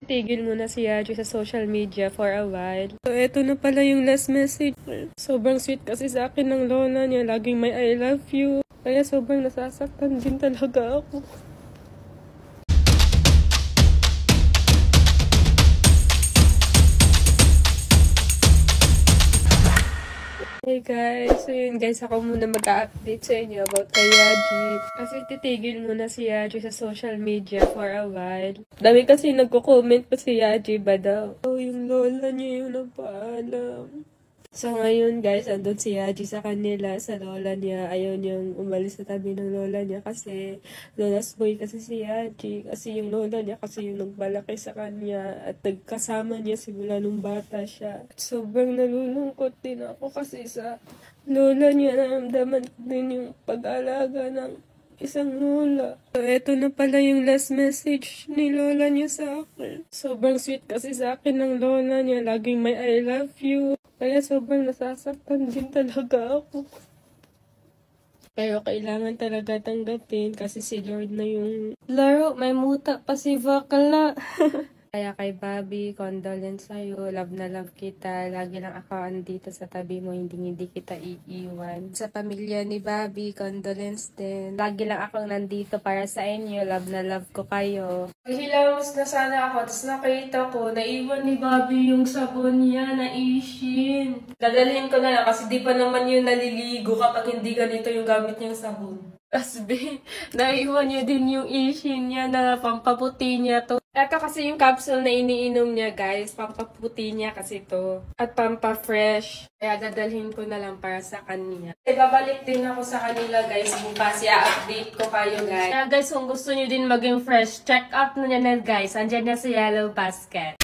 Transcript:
Tigil muna si Yaji sa social media for a while. So, eto na pala yung last message. Sobrang sweet kasi sa akin ng lola niya. Laging may I love you. Kaya sobrang nasasaktan din talaga ako. Hey guys, so yun guys, ako muna mag-update sa inyo about kay Yaji. Kasi titigil muna si Yaji sa social media for a while. Dami kasi nagko-comment pa si Yaji ba daw. Oh, yung lola niya yung nagpaalam. So ngayon guys, andun si Yaji sa kanila, sa lola niya. Ayaw niyang umalis sa tabi ng lola niya kasi lola's boy kasi si Yaji. Kasi yung lola niya kasi yung nagbalaki sa kanya at nagkasama niya simula nung bata siya. At sobrang nalulungkot din ako kasi sa lola niya, naramdaman ko din yung pag-alaga ng isang lola. So, eto na pala yung last message ni lola niya sa akin. Sobrang sweet kasi sa akin ng lola niya. Laging may I love you. Kaya sobrang nasasaktan din talaga ako. Pero kailangan talaga tanggapin kasi si Lord na yung laro. May muta pa si bakla. Kaya kay Bobby, condolence sa'yo. Love na love kita. Lagi lang ako andito sa tabi mo. Hindi kita iiwan. Sa pamilya ni Bobby, condolence din. Lagi lang ako nandito para sa inyo. Love na love ko kayo. Hilamos na sana ako. Tapos nakita ko, naiwan ni Bobby yung sabon niya na Ishin. Dadalhin ko na lang kasi di pa naman yun naliligo kapag hindi ganito yung gamit niyang sabon. Asbe, naiwan niya din yung Ishin niya na pampaputi niya to. Ito kasi yung capsule na iniinom niya guys, pampaputi niya kasi to. At pampa-fresh. Kaya dadalhin ko na lang para sa kanya. Babalik din ako sa kanila guys bukas. I-update ko kayo guys. Kaya guys, kung gusto niyo din maging fresh, check out na niya guys. Andyan na sa Yellow Basket.